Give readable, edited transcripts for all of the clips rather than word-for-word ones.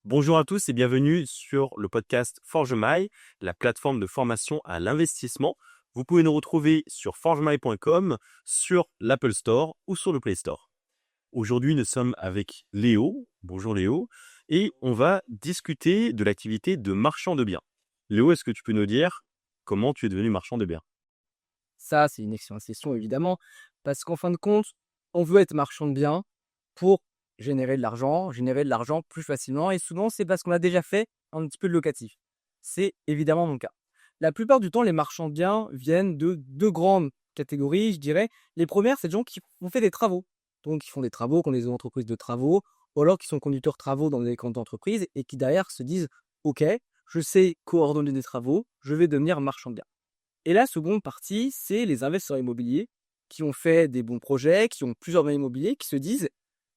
Bonjour à tous et bienvenue sur le podcast ForgeMy, la plateforme de formation à l'investissement. Vous pouvez nous retrouver sur forgemy.com, sur l'Apple Store ou sur le Play Store. Aujourd'hui, nous sommes avec Léo. Bonjour Léo. Et on va discuter de l'activité de marchand de biens. Léo, est-ce que tu peux nous dire comment tu es devenu marchand de biens? Ça, c'est une excellente question évidemment, parce qu'en fin de compte, on veut être marchand de biens pour générer de l'argent plus facilement et souvent c'est parce qu'on a déjà fait un petit peu de locatif. C'est évidemment mon cas. La plupart du temps, les marchands de biens viennent de 2 grandes catégories, je dirais. Les premières, c'est des gens qui ont fait des travaux. Donc, qui font des travaux, qui ont des entreprises de travaux, ou alors qui sont conducteurs travaux dans des grandes entreprises et qui derrière se disent: «OK, je sais coordonner des travaux, je vais devenir marchand de biens». Et la seconde partie, c'est les investisseurs immobiliers qui ont fait des bons projets, qui ont plusieurs biens immobiliers, qui se disent: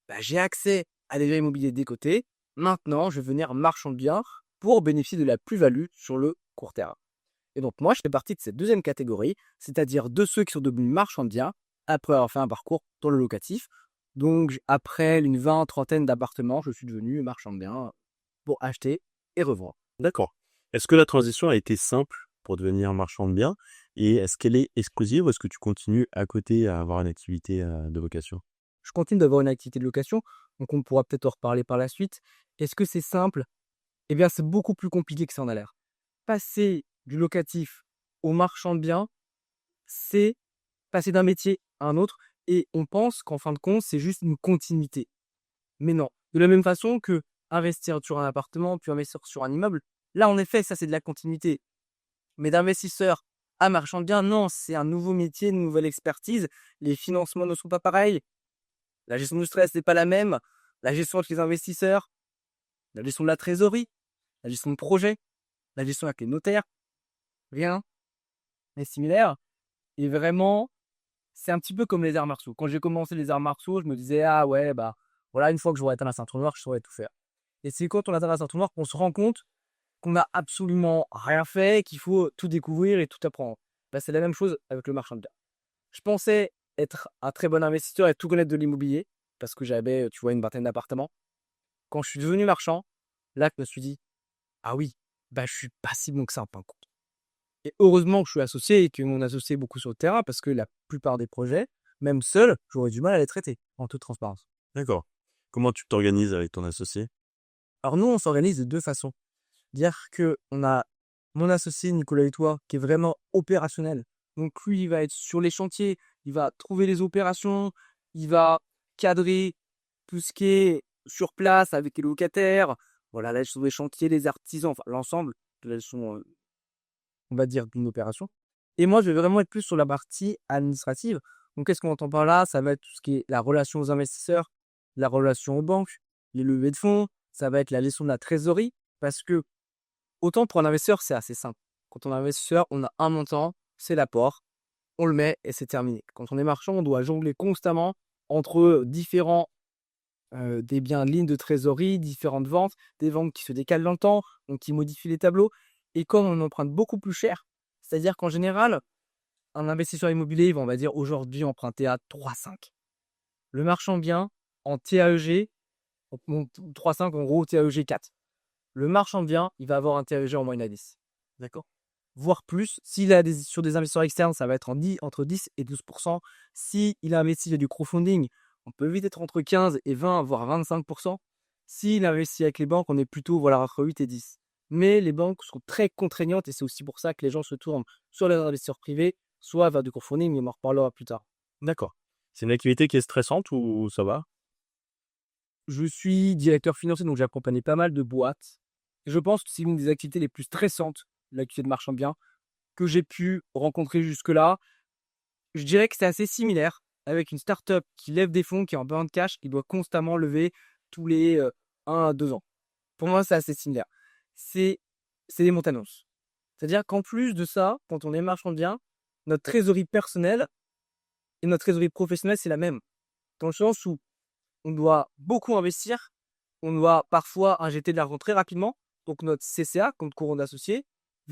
«Bah, j'ai accès à des biens immobiliers des côtés. Maintenant, je vais devenir marchand de biens pour bénéficier de la plus-value sur le court terme». Et donc moi, je fais partie de cette deuxième catégorie, c'est-à-dire de ceux qui sont devenus marchands de biens après avoir fait un parcours dans le locatif. Donc après une trentaine d'appartements, je suis devenu marchand de biens pour acheter et revendre. D'accord. Est-ce que la transition a été simple pour devenir marchand de biens et est-ce qu'elle est exclusive ou est-ce que tu continues à côté à avoir une activité de vocation? Je continue d'avoir une activité de location, donc on pourra peut-être en reparler par la suite. Est-ce que c'est simple? Eh bien, c'est beaucoup plus compliqué que ça en a l'air. Passer du locatif au marchand de biens, c'est passer d'un métier à un autre et on pense qu'en fin de compte, c'est juste une continuité. Mais non. De la même façon que investir sur un appartement, puis investir sur un immeuble, là, en effet, ça, c'est de la continuité. Mais d'investisseur à marchand de biens, non, c'est un nouveau métier, une nouvelle expertise. Les financements ne sont pas pareils. La gestion du stress n'est pas la même. La gestion avec les investisseurs, la gestion de la trésorerie, la gestion de projet, la gestion avec les notaires, rien n'est similaire. Et vraiment, c'est un petit peu comme les arts martiaux. Quand j'ai commencé les arts martiaux, je me disais: «Ah ouais, bah, voilà, une fois que j'aurai atteint la ceinture noire, je saurai tout faire». Et c'est quand on atteint la ceinture noire qu'on se rend compte qu'on n'a absolument rien fait, qu'il faut tout découvrir et tout apprendre. Bah, c'est la même chose avec le marchand de biens. Je pensais être un très bon investisseur et tout connaître de l'immobilier parce que j'avais, tu vois, une vingtaine d'appartements. Quand je suis devenu marchand, là, je me suis dit: «Ah oui, bah, je suis pas si bon que ça en fin de compte». Et heureusement que je suis associé et que mon associé est beaucoup sur le terrain parce que la plupart des projets, même seul, j'aurais du mal à les traiter, en toute transparence. D'accord. Comment tu t'organises avec ton associé? Alors nous, on s'organise de 2 façons. Dire que on a mon associé Nicolas Hutois qui est vraiment opérationnel. Donc lui, il va être sur les chantiers, il va trouver les opérations, il va cadrer tout ce qui est sur place avec les locataires, voilà, la gestion des chantiers, les artisans, enfin l'ensemble de la gestion, on va dire d'une opération. Et moi, je vais vraiment être plus sur la partie administrative. Donc qu'est-ce qu'on entend par là? Ça va être tout ce qui est la relation aux investisseurs, la relation aux banques, les levées de fonds, ça va être la gestion de la trésorerie parce que autant pour un investisseur, c'est assez simple. Quand on est investisseur, on a un montant, c'est l'apport, on le met et c'est terminé. Quand on est marchand, on doit jongler constamment entre différents des biens de ligne de trésorerie, différentes ventes, des ventes qui se décalent dans le temps, donc qui modifient les tableaux. Et comme on emprunte beaucoup plus cher, c'est-à-dire qu'en général, un investisseur immobilier, il va, on va dire, aujourd'hui emprunter à 3,5. Le marchand bien, en TAEG, 3,5 en gros, TAEG 4. Le marchand de biens, il va avoir un TAEG en moyenne à 10. D'accord? Voire plus. S'il a sur des investisseurs externes, ça va être entre 10 et 12%. S'il a investi via du crowdfunding, on peut vite être entre 15 et 20, voire 25%. S'il investit avec les banques, on est plutôt voilà, entre 8 et 10. Mais les banques sont très contraignantes et c'est aussi pour ça que les gens se tournent sur les investisseurs privés, soit vers du crowdfunding, mais on en reparlera plus tard. D'accord. C'est une activité qui est stressante ou ça va? Je suis directeur financier, donc j'ai accompagné pas mal de boîtes. Et je pense que c'est une des activités les plus stressantes, l'activité de marchand de biens, que j'ai pu rencontrer jusque-là. Je dirais que c'est assez similaire avec une startup qui lève des fonds, qui est en burn cash, qui doit constamment lever tous les 1 à 2 ans. Pour moi, c'est assez similaire. C'est c'est des montagnes russes. C'est-à-dire qu'en plus de ça, quand on est marchand de biens, notre trésorerie personnelle et notre trésorerie professionnelle, c'est la même. Dans le sens où on doit beaucoup investir, on doit parfois injecter de l'argent très rapidement. Donc notre CCA, compte courant d'associé,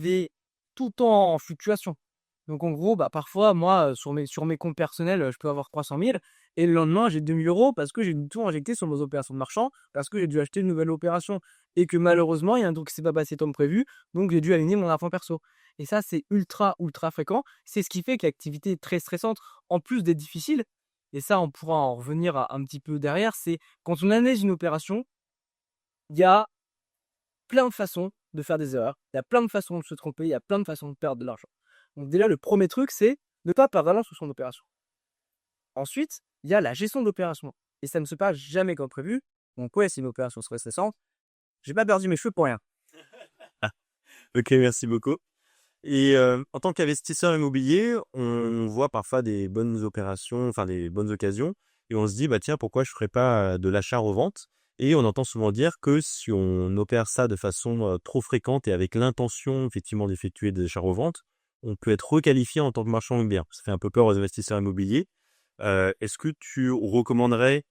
est tout le temps en fluctuation. Donc en gros, bah, parfois, moi, sur mes comptes personnels, je peux avoir 300 000 et le lendemain, j'ai 2 000 € parce que j'ai dû tout injecter sur mes opérations de marchand, parce que j'ai dû acheter une nouvelle opération. et que malheureusement, il y a un truc qui s'est pas passé comme prévu, donc j'ai dû aligner mon argent perso. Et ça, c'est ultra, ultra fréquent. C'est ce qui fait que l'activité est très stressante, en plus d'être difficile. Et ça, on pourra en revenir un petit peu derrière. C'est quand on analyse une opération, il y a plein de façons de faire des erreurs. Il y a plein de façons de se tromper. Il y a plein de façons de perdre de l'argent. Donc déjà, le premier truc, c'est ne pas perdre d'argent sur son opération. Ensuite, il y a la gestion de l'opération. Et ça ne se passe jamais comme prévu. Donc ouais, c'est une opération stressante. J'ai pas perdu mes cheveux pour rien. Ok, merci beaucoup. Et en tant qu'investisseur immobilier, on voit parfois des bonnes opérations, enfin des bonnes occasions, et on se dit, bah tiens, pourquoi je ferais pas de l'achat-revente? Et on entend souvent dire que si on opère ça de façon trop fréquente et avec l'intention effectivement d'effectuer des achats-reventes, on peut être requalifié en tant que marchand immobilier. Ça fait un peu peur aux investisseurs immobiliers. Est-ce que tu recommanderais,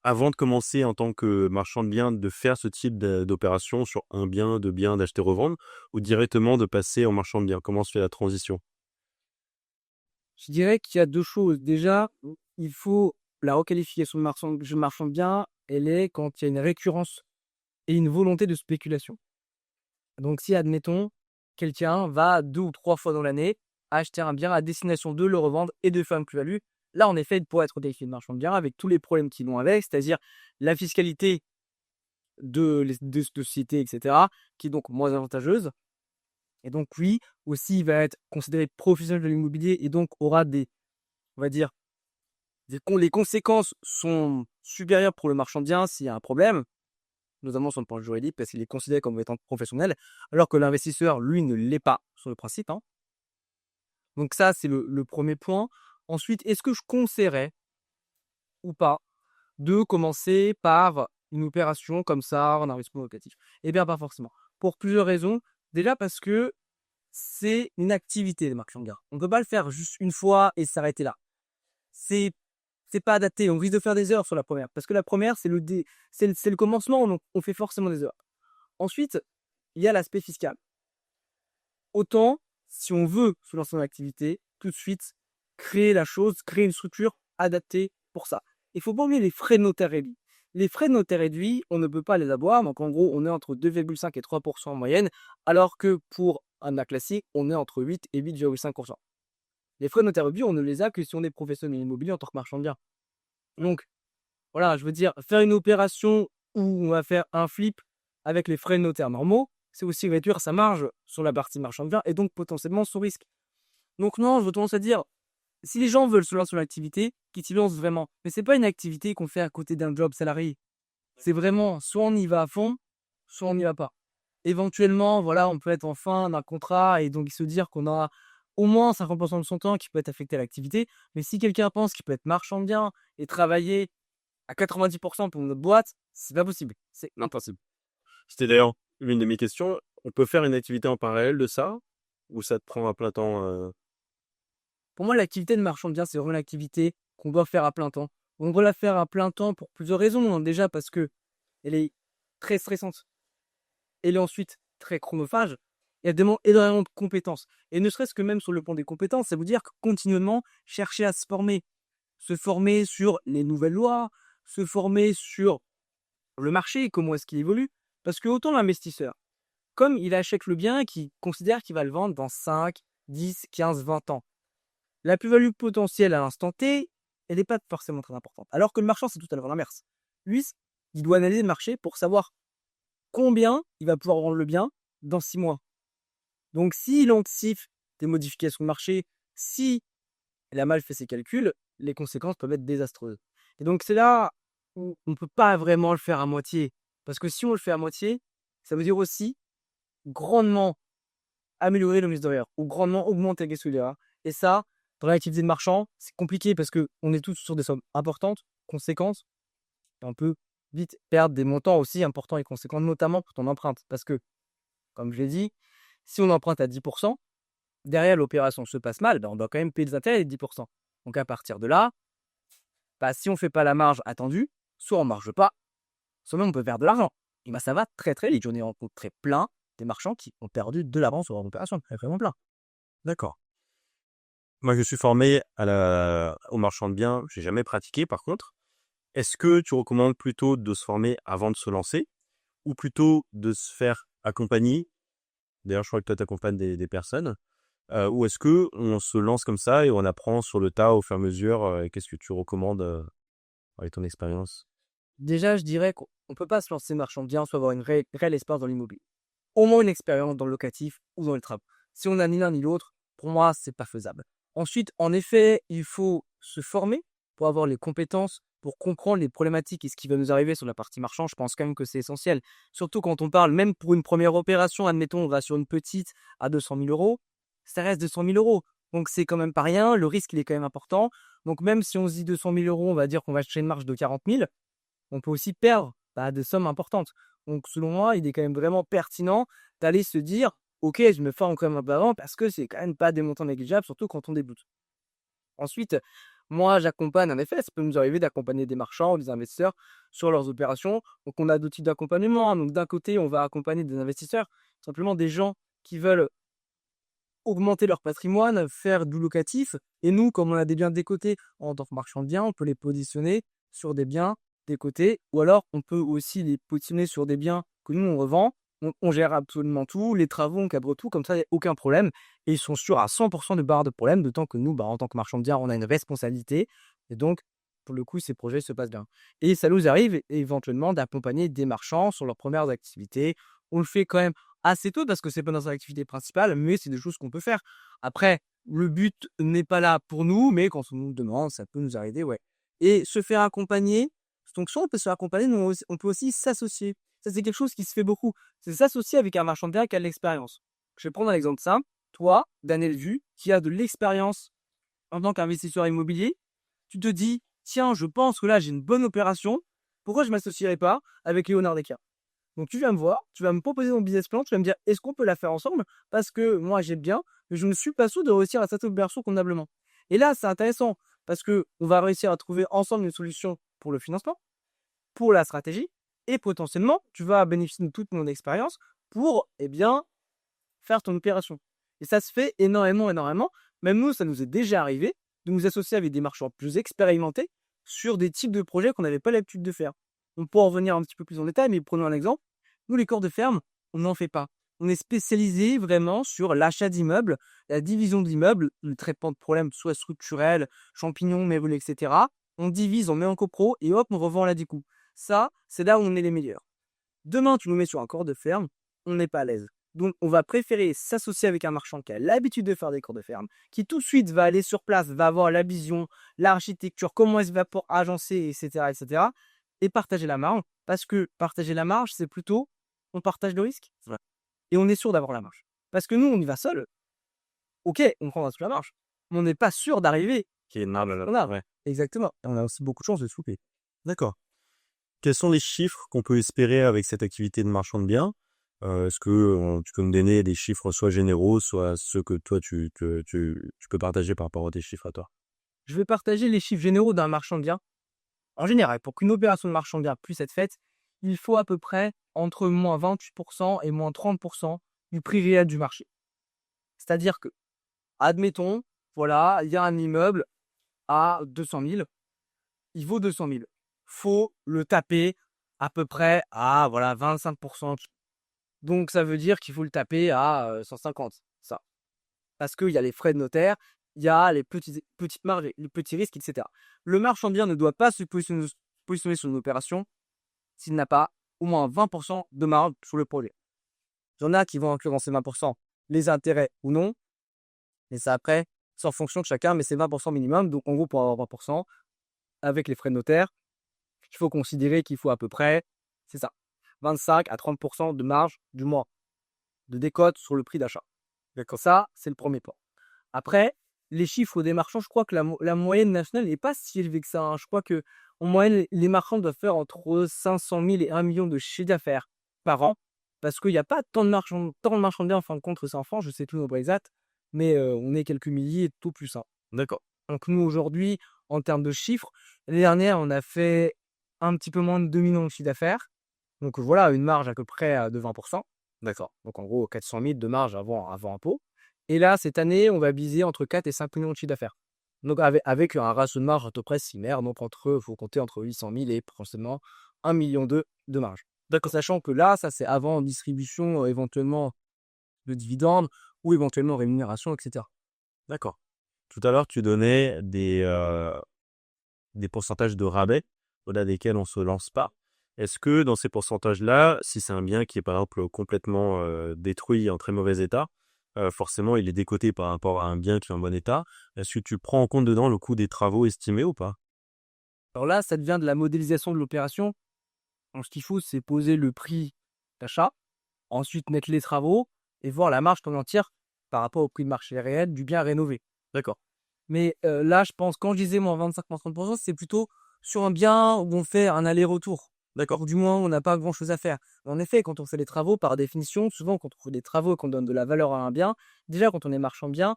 avant de commencer en tant que marchand de biens, de faire ce type d'opération sur un bien, deux biens, d'acheter-revendre, ou directement de passer en marchand de biens? Comment se fait la transition? Je dirais qu'il y a 2 choses. Déjà, il faut la requalification de marchand de biens, elle est quand il y a une récurrence et une volonté de spéculation. Donc si, admettons, quelqu'un va 2 ou 3 fois dans l'année acheter un bien à destination de le revendre et de faire une plus-value, là, en effet, il pourrait être qualifié de marchand de biens avec tous les problèmes qui vont avec, c'est-à-dire la fiscalité de sociétés, et cetera, qui est donc moins avantageuse. Et donc lui aussi, il va être considéré professionnel de l'immobilier et donc aura on va dire, les conséquences sont supérieures pour le marchand de biens s'il y a un problème, notamment sur le plan juridique, parce qu'il est considéré comme étant professionnel, alors que l'investisseur, lui, ne l'est pas sur le principe, hein. Donc ça, c'est le premier point. Ensuite, est-ce que je conseillerais ou pas de commencer par une opération comme ça, en investissement locatif? Eh bien, pas forcément. Pour plusieurs raisons. Déjà parce que c'est une activité, les marchands de biens. On ne peut pas le faire juste une fois et s'arrêter là. C'est c'est pas adapté. On risque de faire des erreurs sur la première. Parce que la première, c'est le commencement, donc on fait forcément des erreurs. Ensuite, il y a l'aspect fiscal. Autant, si on veut se lancer dans l'activité, tout de suite, créer la chose, créer une structure adaptée pour ça. Il faut pas oublier les frais de notaire réduits. Les frais de notaire réduits, on ne peut pas les avoir. Donc en gros, on est entre 2,5 et 3% en moyenne, alors que pour un acte classique, on est entre 8 et 8,5%. Les frais de notaire réduits, on ne les a que si on est professionnel immobilier en tant que marchand de biens. Donc, voilà, je veux dire, faire une opération où on va faire un flip avec les frais de notaire normaux, c'est aussi réduire sa marge sur la partie marchand de biens et donc potentiellement son risque. Donc non, je tendance à dire, si les gens veulent se lancer sur l'activité, qu'ils s'y lancent vraiment. Mais c'est pas une activité qu'on fait à côté d'un job salarié. C'est vraiment, soit on y va à fond, soit on n'y va pas. Éventuellement, voilà, on peut être en fin d'un contrat et donc se dire qu'on a au moins 50% de son temps qui peut être affecté à l'activité. Mais si quelqu'un pense qu'il peut être marchand de biens et travailler à 90% pour notre boîte, c'est pas possible. C'est impossible. C'était d'ailleurs l'une de mes questions. On peut faire une activité en parallèle de ça, ou ça te prend à plein temps? Pour moi, l'activité de marchand de biens, c'est vraiment une activité qu'on doit faire à plein temps. On doit la faire à plein temps pour plusieurs raisons, hein. Déjà parce que elle est très stressante. Elle est ensuite très chronophage. Et elle demande énormément de compétences. Et ne serait-ce que même sur le plan des compétences, ça veut dire que continuellement chercher à se former. Se former sur les nouvelles lois, se former sur le marché, comment est-ce qu'il évolue. Parce que autant l'investisseur, comme il achète le bien et qu'il considère qu'il va le vendre dans 5, 10, 15, 20 ans, la plus-value potentielle à l'instant T, elle n'est pas forcément très importante. Alors que le marchand, c'est tout à l'heure l'inverse. Lui, il doit analyser le marché pour savoir combien il va pouvoir vendre le bien dans 6 mois. Donc, s'il anticipe des modifications de marché, si il a mal fait ses calculs, les conséquences peuvent être désastreuses. Et donc, c'est là où on ne peut pas vraiment le faire à moitié. Parce que si on le fait à moitié, ça veut dire aussi grandement améliorer le mise derrière ou grandement augmenter les gains. Et ça, dans l'activité de marchand, c'est compliqué parce qu'on est tous sur des sommes importantes, conséquentes, et on peut vite perdre des montants aussi importants et conséquents, notamment pour ton empreinte. Parce que, comme je l'ai dit, si on emprunte à 10%, derrière l'opération se passe mal, ben on doit quand même payer des intérêts de 10%. Donc à partir de là, bah, si on ne fait pas la marge attendue, soit on ne marge pas, soit même on peut perdre de l'argent. Et ben ça va très très vite. J'en ai rencontré plein des marchands qui ont perdu de l'avance sur leur opération. Vraiment plein. D'accord. Moi, je suis formé au marchand de biens. J'ai jamais pratiqué, par contre. Est-ce que tu recommandes plutôt de se former avant de se lancer, ou plutôt de se faire accompagner? D'ailleurs, je crois que toi, tu accompagnes des personnes. Ou est-ce que on se lance comme ça et on apprend sur le tas au fur et à mesure? Et qu'est-ce que tu recommandes, avec ton expérience? Déjà, je dirais qu'on ne peut pas se lancer marchand de biens sans avoir une réelle expérience dans l'immobilier. Au moins une expérience dans le locatif ou dans les travaux. Si on n'a ni l'un ni l'autre, pour moi, c'est pas faisable. Ensuite, en effet, il faut se former pour avoir les compétences, pour comprendre les problématiques et ce qui va nous arriver sur la partie marchand. Je pense quand même que c'est essentiel. Surtout quand on parle, même pour une première opération, admettons, on va sur une petite à 200 000 euros, ça reste 200 000 euros. Donc c'est quand même pas rien. Le risque, il est quand même important. Donc même si on se dit 200 000 euros, on va dire qu'on va acheter une marge de 40 000, on peut aussi perdre des sommes importantes. Donc, selon moi, il est quand même vraiment pertinent d'aller se dire, OK, je me forme quand même un peu avant parce que c'est quand même pas des montants négligeables, surtout quand on débute. Ensuite, moi, j'accompagne, en effet, ça peut nous arriver d'accompagner des marchands ou des investisseurs sur leurs opérations. Donc, on a deux types d'accompagnement, hein. Donc, d'un côté, on va accompagner des investisseurs, simplement des gens qui veulent augmenter leur patrimoine, faire du locatif. Et nous, comme on a des biens décotés en tant que marchand de biens, on peut les positionner sur des biens décotés. Ou alors, on peut aussi les positionner sur des biens que nous, on revend. On gère absolument tout, les travaux, on cadre tout, comme ça, il n'y a aucun problème. Et ils sont sûrs à 100% de barre de problème, d'autant que nous, en tant que marchand de biens, on a une responsabilité. Et donc, pour le coup, ces projets se passent bien. Et ça nous arrive éventuellement d'accompagner des marchands sur leurs premières activités. On le fait quand même assez tôt parce que c'est pas notre activité principale, mais c'est des choses qu'on peut faire. Après, le but n'est pas là pour nous, mais quand on nous demande, ça peut nous arriver, ouais. Et se faire accompagner, donc soit on peut se faire accompagner, mais on peut aussi s'associer. Ça, c'est quelque chose qui se fait beaucoup. C'est s'associer avec un marchand de biens qui a de l'expérience. Je vais prendre un exemple simple. Toi, Daniel Vu, qui a de l'expérience en tant qu'investisseur immobilier, tu te dis, tiens, je pense que là, j'ai une bonne opération. Pourquoi je ne m'associerais pas avec Léonard Descartes? Donc, tu viens me voir, tu vas me proposer ton business plan, tu vas me dire, est-ce qu'on peut la faire ensemble? Parce que moi, j'aime bien, mais je ne suis pas sûr de réussir à cette opération convenablement. Et là, c'est intéressant parce que on va réussir à trouver ensemble une solution pour le financement, pour la stratégie, et potentiellement, tu vas bénéficier de toute mon expérience pour, faire ton opération. Et ça se fait énormément, énormément. Même nous, ça nous est déjà arrivé de nous associer avec des marchands plus expérimentés sur des types de projets qu'on n'avait pas l'habitude de faire. On peut en revenir un petit peu plus en détail, mais prenons un exemple. Nous, les corps de ferme, on n'en fait pas. On est spécialisé vraiment sur l'achat d'immeubles, la division de l'immeuble, le traitement de problèmes, soit structurels, champignons, mérule, etc. On divise, on met en copro et hop, on revend à la découpe. Ça, c'est là où on est les meilleurs. Demain, tu nous mets sur un corps de ferme, on n'est pas à l'aise. Donc, on va préférer s'associer avec un marchand qui a l'habitude de faire des cours de ferme, qui tout de suite va aller sur place, va avoir la vision, l'architecture, comment il va pour agencer, etc., etc., et partager la marge. Parce que partager la marge, c'est plutôt, on partage le risque. Ouais. Et on est sûr d'avoir la marge. Parce que nous, on y va seul. Ok, on prendra toute la marge. Mais on n'est pas sûr d'arriver. Qui est marge, On a. ouais. Exactement. Et on a aussi beaucoup de chances de souper. D'accord. Quels sont les chiffres qu'on peut espérer avec cette activité de marchand de biens? Est-ce que, tu peux me donner des chiffres soit généraux, soit ceux que toi tu peux partager par rapport à tes chiffres à toi? Je vais partager les chiffres généraux d'un marchand de biens. En général, pour qu'une opération de marchand de biens puisse être faite, il faut à peu près entre moins 28% et moins 30% du prix réel du marché. C'est-à-dire que, admettons, voilà, il y a un immeuble à 200 000, il vaut 200 000. Faut le taper à peu près à 25%. Donc ça veut dire qu'il faut le taper à 150, ça. Parce qu'il y a les frais de notaire, il y a les petites marges, les petits risques, etc. Le marchand de biens ne doit pas se positionner sur une opération s'il n'a pas au moins 20% de marge sur le projet. Il y en a qui vont inclure dans ces 20% les intérêts ou non, mais ça après, c'est en fonction de chacun, mais c'est 20% minimum. Donc en gros, pour avoir 20%, avec les frais de notaire, il faut considérer qu'il faut à peu près, c'est ça, 25 à 30% de marge du mois de décote sur le prix d'achat. D'accord. Ça, c'est le premier point. Après, les chiffres des marchands, je crois que la moyenne nationale n'est pas si élevée que ça, hein. Je crois que en moyenne, les marchands doivent faire entre 500 000 et 1 million de chiffre d'affaires par an. Parce qu'il n'y a pas tant de marchands de biens en fin de compte, c'est en France, je sais plus nombre exact, mais on est quelques milliers, tout plus, hein. D'accord. Donc nous, aujourd'hui, en termes de chiffres, l'année dernière, on a fait un petit peu moins de 2 millions de chiffre d'affaires. Donc voilà, une marge à peu près de 20%. D'accord. Donc en gros, 400 000 de marge avant impôt. Et là, cette année, on va viser entre 4 et 5 millions de chiffre d'affaires. Donc avec un ratio de marge à peu près similaire. Donc il faut compter entre 800 000 et potentiellement 1,2 million de marge. D'accord. Sachant que là, ça c'est avant distribution, éventuellement de dividendes ou éventuellement rémunération, et cetera. D'accord. Tout à l'heure, tu donnais des pourcentages de rabais au-delà desquels on se lance pas. Est-ce que dans ces pourcentages-là, si c'est un bien qui est par exemple complètement détruit, en très mauvais état, forcément il est décoté par rapport à un bien qui est en bon état. Est-ce que tu prends en compte dedans le coût des travaux estimés ou pas? Alors là, ça devient de la modélisation de l'opération. Donc ce qu'il faut, c'est poser le prix d'achat, ensuite mettre les travaux et voir la marge en entière par rapport au prix de marché réel du bien rénové. D'accord. Mais là, je pense, quand je disais moi 25 à 30%, c'est plutôt sur un bien où on fait un aller-retour. D'accord. Ou du moins, on n'a pas grand-chose à faire. En effet, quand on fait les travaux, par définition, souvent quand on fait des travaux et qu'on donne de la valeur à un bien, déjà quand on est marchand bien,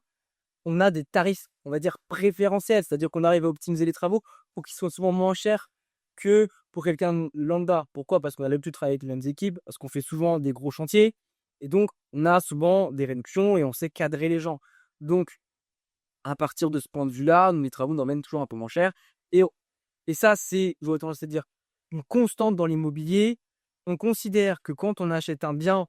on a des tarifs, on va dire, préférentiels. C'est-à-dire qu'on arrive à optimiser les travaux pour qu'ils soient souvent moins chers que pour quelqu'un de lambda. Pourquoi? Parce qu'on a l'habitude de travailler avec les mêmes équipes, parce qu'on fait souvent des gros chantiers. Et donc, on a souvent des réductions et on sait cadrer les gens. Donc, à partir de ce point de vue-là, nous, les travaux nous emmènent toujours un peu moins cher. Et, et ça, c'est, j'aurais tendance à dire, une constante dans l'immobilier. On considère que quand on achète un bien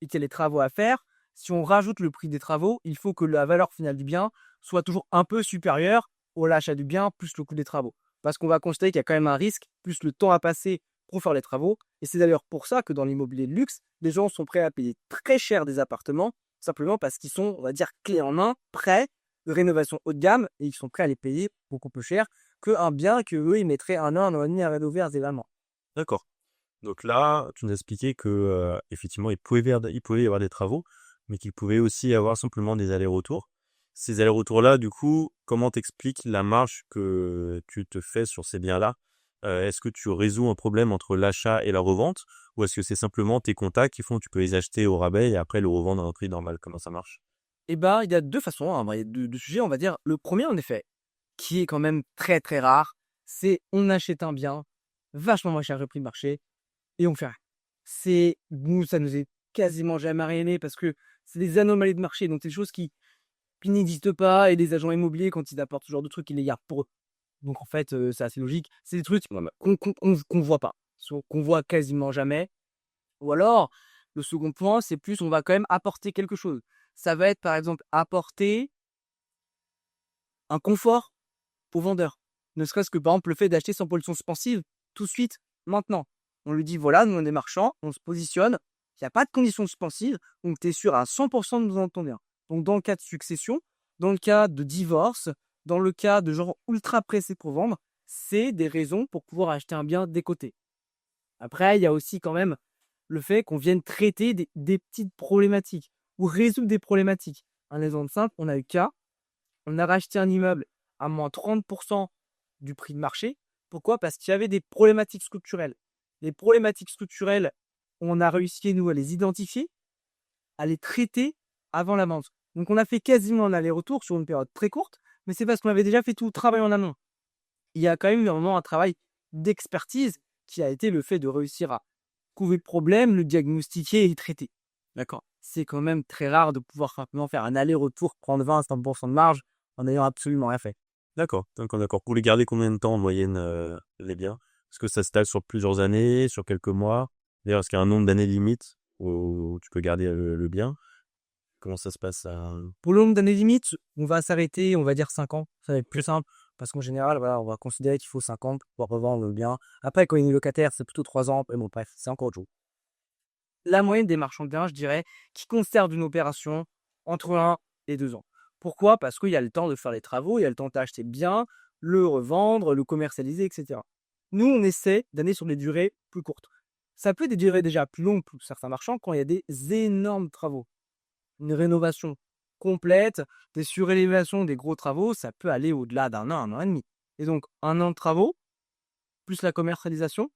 et qu'il y a les travaux à faire, si on rajoute le prix des travaux, il faut que la valeur finale du bien soit toujours un peu supérieure au l'achat du bien plus le coût des travaux. Parce qu'on va constater qu'il y a quand même un risque, plus le temps à passer pour faire les travaux. Et c'est d'ailleurs pour ça que dans l'immobilier de luxe, les gens sont prêts à payer très cher des appartements, simplement parce qu'ils sont, on va dire, clés en main, prêts, de rénovation haut de gamme, et ils sont prêts à les payer beaucoup plus cher qu'un bien qu'eux, ils mettraient un an et demi à rénover aisément. D'accord. Donc là, tu nous as expliqué que effectivement, il pouvait y avoir des travaux, mais qu'il pouvait aussi y avoir simplement des allers-retours. Ces allers-retours-là, du coup, comment t'expliques la marge que tu te fais sur ces biens-là? Est-ce que tu résous un problème entre l'achat et la revente, ou est-ce que c'est simplement tes contacts qui font que tu peux les acheter au rabais et après le revendre à un prix normal? Comment ça marche? Eh ben, il y a deux façons, hein, il y a deux sujets, on va dire. Le premier, en effet, qui est quand même très très rare, c'est on achète un bien vachement moins cher que le prix de marché et on fait rien. C'est nous, ça nous est quasiment jamais arrivé parce que c'est des anomalies de marché, donc c'est des choses qui n'existent pas et les agents immobiliers, quand ils apportent ce genre de trucs, ils les gardent pour eux. Donc en fait, c'est assez logique. C'est des trucs qu'on voit pas, qu'on voit quasiment jamais. Ou alors, le second point, c'est plus on va quand même apporter quelque chose. Ça va être par exemple apporter un confort au vendeur. Ne serait-ce que par exemple le fait d'acheter sans pollution suspensive tout de suite, maintenant. On lui dit voilà, nous on est marchands, on se positionne, il n'y a pas de conditions suspensives, donc tu es sûr à 100% de nous entendre bien. Donc dans le cas de succession, dans le cas de divorce, dans le cas de gens ultra pressés pour vendre, c'est des raisons pour pouvoir acheter un bien décoté. Après, il y a aussi quand même le fait qu'on vienne traiter des petites problématiques ou résoudre des problématiques. Un exemple simple, on a eu cas, on a racheté un immeuble à moins 30% du prix de marché. Pourquoi? Parce qu'il y avait des problématiques structurelles. Les problématiques structurelles, on a réussi, nous, à les identifier, à les traiter avant la vente. Donc, on a fait quasiment un aller-retour sur une période très courte, mais c'est parce qu'on avait déjà fait tout le travail en amont. Il y a quand même eu un travail d'expertise qui a été le fait de réussir à trouver le problème, le diagnostiquer et le traiter. D'accord. C'est quand même très rare de pouvoir simplement faire un aller-retour, prendre 20 à 30% de marge en n'ayant absolument rien fait. D'accord, d'accord. Vous les gardez combien de temps en moyenne, les biens? Est-ce que ça s'étale sur plusieurs années, sur quelques mois? D'ailleurs, est-ce qu'il y a un nombre d'années limite où tu peux garder le bien? Comment ça se passe ça? Pour le nombre d'années limites, on va s'arrêter, on va dire 5 ans. Ça va être plus simple parce qu'en général, voilà, on va considérer qu'il faut 5 ans pour pouvoir revendre le bien. Après, quand il est locataire, c'est plutôt 3 ans. Mais bon, bref, c'est encore autre chose. La moyenne des marchands de biens, je dirais, qui conservent une opération entre 1 et 2 ans. Pourquoi? Parce qu'il y a le temps de faire les travaux, il y a le temps d'acheter bien, le revendre, le commercialiser, etc. Nous, on essaie d'aller sur des durées plus courtes. Ça peut être des durées déjà plus longues pour certains marchands quand il y a des énormes travaux. Une rénovation complète, des surélévations, des gros travaux, ça peut aller au-delà d'un an, 1 an et demi. Et donc, 1 an de travaux, plus la commercialisation,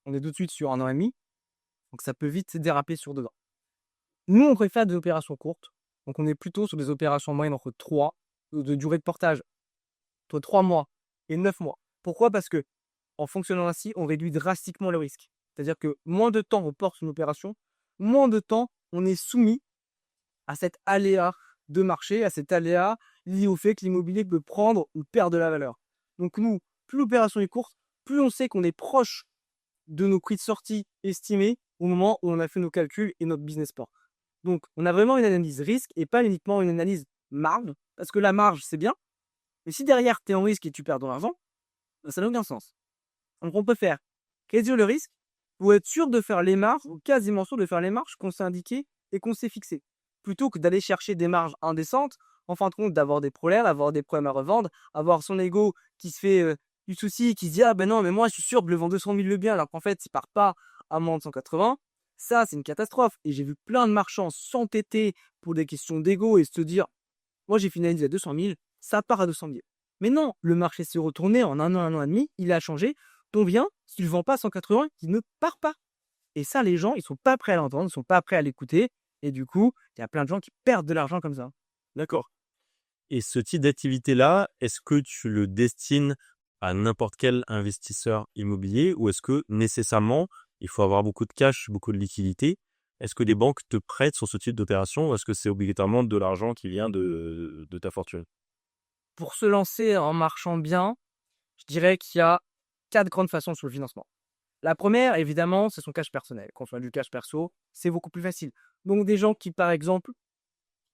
on est tout de suite sur 1 an et demi. Donc, ça peut vite déraper sur 2 ans. Nous, on préfère des opérations courtes. Donc, on est plutôt sur des opérations moyennes entre 3 de durée de portage, entre 3 mois et 9 mois. Pourquoi? Parce que en fonctionnant ainsi, on réduit drastiquement le risque. C'est-à-dire que moins de temps on porte une opération, moins de temps on est soumis à cet aléa de marché, à cet aléa lié au fait que l'immobilier peut prendre ou perdre de la valeur. Donc nous, plus l'opération est courte, plus on sait qu'on est proche de nos prix de sortie estimés au moment où on a fait nos calculs et notre business plan. Donc, on a vraiment une analyse risque et pas uniquement une analyse marge, parce que la marge, c'est bien, mais si derrière, tu es en risque et tu perds de l'argent, ben, ça n'a aucun sens. Donc, on peut faire réduire le risque pour être sûr de faire les marges, ou quasiment sûr de faire les marges qu'on s'est indiquées et qu'on s'est fixées, plutôt que d'aller chercher des marges indécentes, en fin de compte, d'avoir des problèmes à revendre, avoir son ego qui se fait du souci, qui se dit ah ben non, mais moi je suis sûr de le vendre 200 000 le bien, alors qu'en fait, il part pas à moins de 180. Ça, c'est une catastrophe. Et j'ai vu plein de marchands s'entêter pour des questions d'ego et se dire moi j'ai finalisé à 200 000, ça part à 200 000. Mais non, le marché s'est retourné en un an et demi, il a changé. Ton bien, s'il ne vend pas à 180, il ne part pas. Et ça, les gens, ils sont pas prêts à l'entendre, ils sont pas prêts à l'écouter. Et du coup, il y a plein de gens qui perdent de l'argent comme ça. D'accord. Et ce type d'activité-là, est-ce que tu le destines à n'importe quel investisseur immobilier ou est-ce que nécessairement, il faut avoir beaucoup de cash, beaucoup de liquidité? Est-ce que les banques te prêtent sur ce type d'opération ou est-ce que c'est obligatoirement de l'argent qui vient de ta fortune? Pour se lancer en marchand bien, je dirais qu'il y a 4 grandes façons sur le financement. La première, évidemment, c'est son cash personnel. Quand on a du cash perso, c'est beaucoup plus facile. Donc des gens qui, par exemple,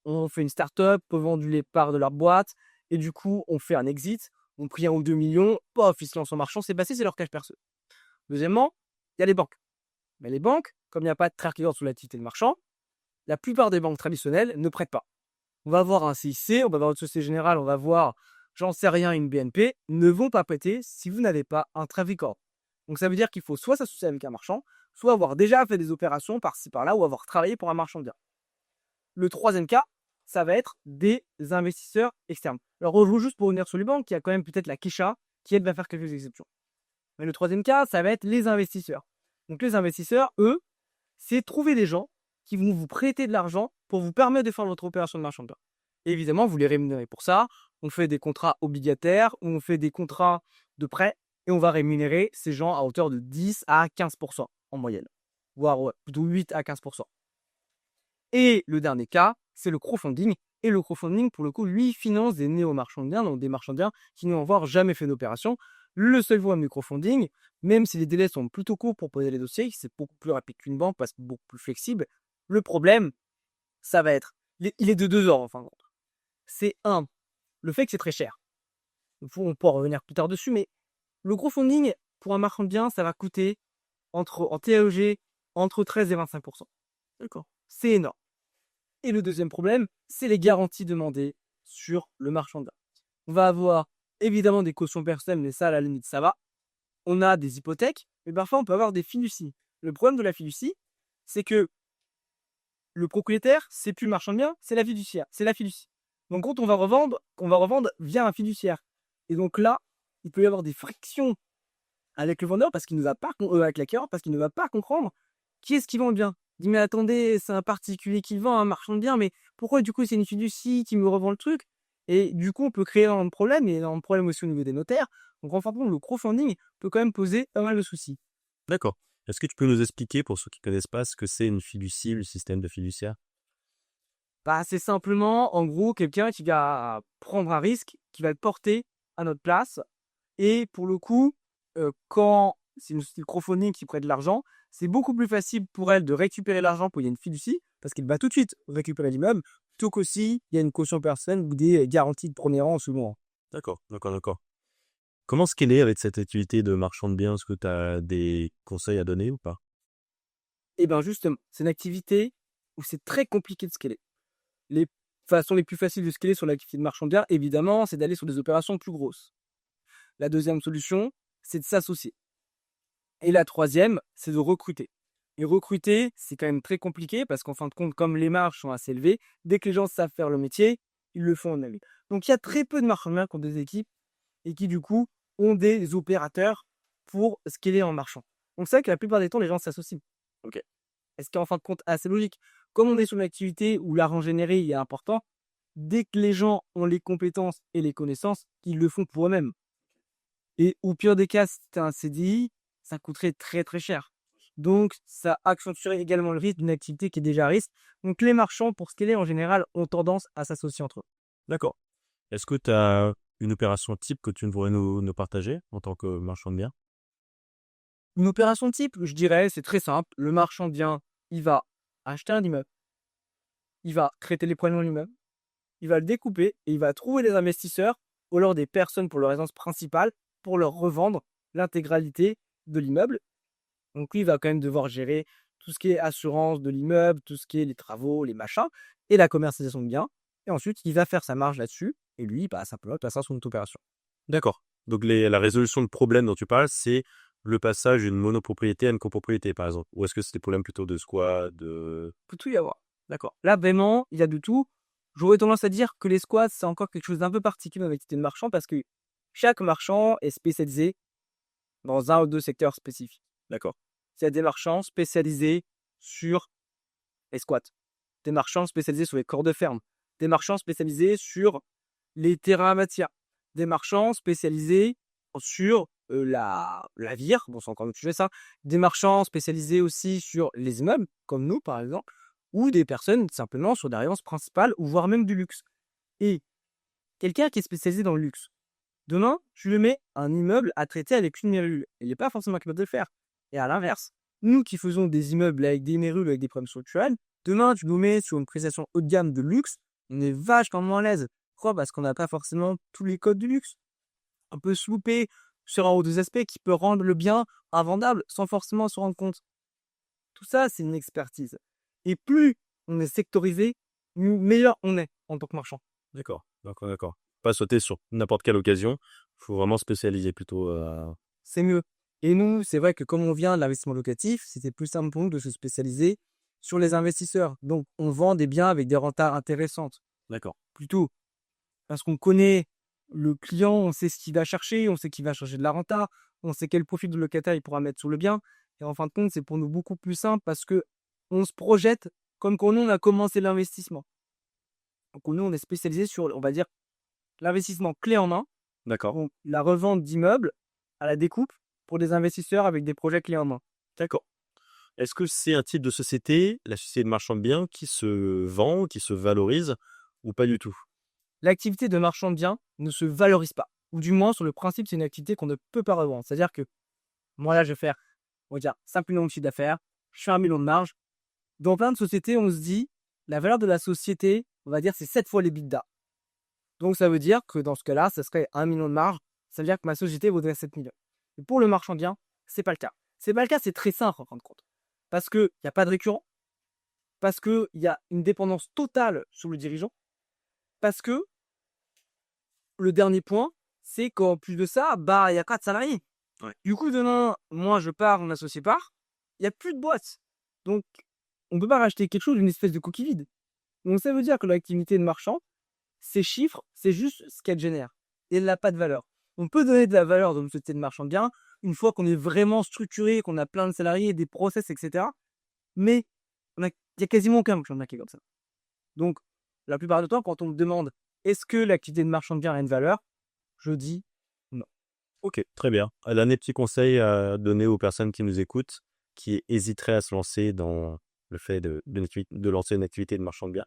ont fait une start-up, ont vendu les parts de leur boîte, et du coup, ont fait un exit, ont pris 1 ou 2 millions, pof, ils se lancent en marchand, c'est passé, c'est leur cash perso. Deuxièmement, il y a les banques. Mais les banques, comme il n'y a pas de track record sur l'activité de marchand, la plupart des banques traditionnelles ne prêtent pas. On va voir un CIC, on va voir une Société Générale, on va voir, j'en sais rien, une BNP, ne vont pas prêter si vous n'avez pas un track record. Donc ça veut dire qu'il faut soit s'associer avec un marchand, soit avoir déjà fait des opérations par-ci par-là ou avoir travaillé pour un marchand de biens. Le troisième cas, ça va être des investisseurs externes. Alors juste pour revenir sur les banques, il y a quand même peut-être la Kesha qui elle va faire quelques exceptions. Mais le troisième cas, ça va être les investisseurs. Donc les investisseurs, eux, c'est trouver des gens qui vont vous prêter de l'argent pour vous permettre de faire votre opération de marchand de biens. Et évidemment, vous les rémunérez pour ça. On fait des contrats obligataires, on fait des contrats de prêt et on va rémunérer ces gens à hauteur de 10 à 15% en moyenne, voire plutôt 8 à 15%. Et le dernier cas, c'est le crowdfunding. Et le crowdfunding, pour le coup, lui, finance des néo-marchands de biens, donc des marchands de biens qui n'ont encore jamais fait d'opération. Le seul problème du crowdfunding, même si les délais sont plutôt courts pour poser les dossiers, c'est beaucoup plus rapide qu'une banque parce que beaucoup plus flexible. Le problème, ça va être, il est de deux ordres en fin de compte. C'est un, le fait que c'est très cher. On pourra revenir plus tard dessus, mais le crowdfunding, pour un marchand de biens, ça va coûter en TAEG entre 13 et 25%. D'accord. C'est énorme. Et le deuxième problème, c'est les garanties demandées sur le marchand de biens. On va avoir évidemment des cautions personnelles, mais ça, à la limite, ça va. On a des hypothèques, mais parfois, on peut avoir des fiducies. Le problème de la fiducie, c'est que le propriétaire, c'est plus le marchand de biens, c'est la fiduciaire, c'est la fiducie. Donc, quand on va revendre via un fiduciaire. Et donc là, il peut y avoir des frictions avec le vendeur parce qu'il ne va pas, avec l'acquéreur parce qu'il ne va pas comprendre qui est-ce qui vend le bien. Il dit mais attendez, c'est un particulier qui le vend, un marchand de biens, mais pourquoi du coup c'est une fiducie qui me revend le truc? Et du coup, on peut créer un problème et un problème aussi au niveau des notaires. Donc en fin de compte, le crowdfunding peut quand même poser pas mal de soucis. D'accord. Est-ce que tu peux nous expliquer, pour ceux qui connaissent pas, ce que c'est une fiducie, le système de fiduciaire? Bah, c'est simplement, en gros, quelqu'un qui va prendre un risque, qui va le porter à notre place. Et pour le coup, quand c'est une société de crowdfunding qui prête de l'argent, c'est beaucoup plus facile pour elle de récupérer l'argent pour y a une fiducie, parce qu'elle va tout de suite récupérer l'immeuble, plutôt qu'aussi il y a une caution personnelle ou des garanties de premier rang souvent. D'accord, d'accord, d'accord. Comment scaler avec cette activité de marchand de biens? Est-ce que tu as des conseils à donner ou pas? Et bien justement, c'est une activité où c'est très compliqué de scaler. Les façons les plus faciles de scaler sur l'activité de marchand de biens, évidemment, c'est d'aller sur des opérations plus grosses. La deuxième solution, c'est de s'associer. Et la troisième, c'est de recruter. Et recruter, c'est quand même très compliqué parce qu'en fin de compte, comme les marges sont assez élevées, dès que les gens savent faire le métier, ils le font en avis. Donc il y a très peu de marchands de biens qui ont des équipes et qui du coup ont des opérateurs pour scaler en marchand. Donc c'est vrai que la plupart des temps, les gens s'associent. Ok. Et ce qui est en fin de compte assez logique. Comme on est sur une activité où l'argent généré est important, dès que les gens ont les compétences et les connaissances, ils le font pour eux-mêmes. Et au pire des cas, si c'était un CDI, ça coûterait très très cher. Donc, ça accentuerait également le risque d'une activité qui est déjà à risque. Donc, les marchands, pour scaler en général, ont tendance à s'associer entre eux. D'accord. Est-ce que tu as une opération type que tu voudrais nous partager en tant que marchand de biens? Une opération type, je dirais, c'est très simple. Le marchand de biens, il va acheter un immeuble, il va traiter les problèmes de l'immeuble, il va le découper et il va trouver des investisseurs ou alors des personnes pour leur résidence principale pour leur revendre l'intégralité de l'immeuble. Donc lui, il va quand même devoir gérer tout ce qui est assurance de l'immeuble, tout ce qui est les travaux, les machins et la commercialisation de biens. Et ensuite, il va faire sa marge là-dessus et lui, bah, simplement, il passera sur une autre opération. D'accord. Donc la résolution de problème dont tu parles, c'est le passage d'une monopropriété à une copropriété, par exemple. Ou est-ce que c'est des problèmes plutôt de squat, de... Peut tout y avoir. D'accord. Là, vraiment, il y a de tout. J'aurais tendance à dire que les squats, c'est encore quelque chose d'un peu particulier dans l'activité de marchand parce que chaque marchand est spécialisé dans un ou deux secteurs spécifiques. D'accord. Il y a des marchands spécialisés sur les squats, des marchands spécialisés sur les corps de ferme, des marchands spécialisés sur les terrains à matière, des marchands spécialisés sur la vire, bon, c'est encore un autre sujet ça, des marchands spécialisés aussi sur les immeubles, comme nous par exemple, ou des personnes simplement sur des résidences principales, ou voire même du luxe. Et quelqu'un qui est spécialisé dans le luxe, demain, tu lui mets un immeuble à traiter avec une mérule. Il n'est pas forcément capable de le faire. Et à l'inverse, nous qui faisons des immeubles avec des mérules, avec des problèmes structurels, demain, tu nous mets sur une prestation haut de gamme de luxe, on est vachement moins à l'aise. Pourquoi? Parce qu'on n'a pas forcément tous les codes du luxe. On peut se louper sur un ou deux aspects qui peut rendre le bien invendable sans forcément se rendre compte. Tout ça, c'est une expertise. Et plus on est sectorisé, meilleur on est en tant que marchand. D'accord. D'accord. Pas sauter sur n'importe quelle occasion. Il faut vraiment spécialiser plutôt. C'est mieux. Et nous, c'est vrai que comme on vient de l'investissement locatif, c'était plus simple pour nous de se spécialiser sur les investisseurs. Donc, on vend des biens avec des rentas intéressantes. D'accord. Plutôt parce qu'on connaît le client, on sait ce qu'il va chercher, on sait qu'il va chercher de la renta, on sait quel profil de locataire il pourra mettre sur le bien. Et en fin de compte, c'est pour nous beaucoup plus simple parce que on se projette comme quand nous, on a commencé l'investissement. Donc, nous, on est spécialisé sur, on va dire, l'investissement clé en main, D'accord. donc la revente d'immeubles à la découpe pour des investisseurs avec des projets clés en main. D'accord. Est-ce que c'est un type de société, la société de marchand de biens, qui se vend, qui se valorise ou pas du tout? L'activité de marchand de biens ne se valorise pas. Ou du moins, sur le principe, c'est une activité qu'on ne peut pas revendre. C'est-à-dire que moi, là, je vais faire, on va dire, 5 millions de chiffre d'affaires, je fais 1 million de marge. Dans plein de sociétés, on se dit, la valeur de la société, on va dire, c'est 7 fois l'EBITDA. Donc, ça veut dire que dans ce cas-là, ça serait 1 million de marge. Ça veut dire que ma société vaudrait 7 millions. Et pour le marchand de biens, c'est pas le cas. C'est pas le cas, c'est très simple en fin de compte. Parce qu'il n'y a pas de récurrent, parce qu'il y a une dépendance totale sur le dirigeant, parce que le dernier point, c'est qu'en plus de ça, bah, il y a 4 salariés. Ouais. Du coup, demain, moi, je pars, mon associé part, il n'y a plus de boîte. Donc, on ne peut pas racheter quelque chose d'une espèce de coquille vide. Donc, ça veut dire que l'activité de marchand, ces chiffres, c'est juste ce qu'elle génère. Et elle n'a pas de valeur. On peut donner de la valeur dans une société de marchand de biens une fois qu'on est vraiment structuré, qu'on a plein de salariés, des process, etc. Mais il y a quasiment aucun marchand de biens qui est comme ça. Donc, la plupart du temps, quand on me demande est-ce que l'activité de marchand de biens a une valeur, je dis non. Ok, très bien. Un dernier petit conseil à donner aux personnes qui nous écoutent, qui hésiteraient à se lancer dans le fait de lancer une activité de marchand de biens.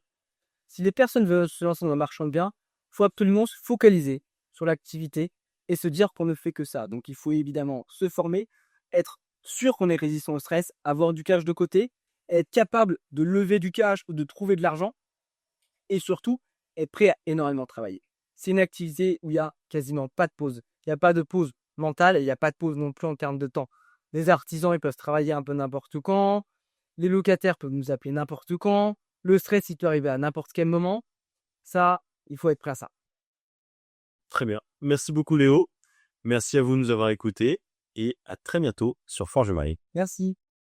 Si les personnes veulent se lancer dans le marchand de biens, il faut absolument se focaliser sur l'activité et se dire qu'on ne fait que ça. Donc, il faut évidemment se former, être sûr qu'on est résistant au stress, avoir du cash de côté, être capable de lever du cash ou de trouver de l'argent et surtout être prêt à énormément travailler. C'est une activité où il n'y a quasiment pas de pause. Il n'y a pas de pause mentale et il n'y a pas de pause non plus en termes de temps. Les artisans, ils peuvent travailler un peu n'importe quand. Les locataires peuvent nous appeler n'importe quand. Le stress, il peut arriver à n'importe quel moment. Ça, il faut être prêt à ça. Très bien. Merci beaucoup Léo. Merci à vous de nous avoir écoutés et à très bientôt sur Forge My. Merci.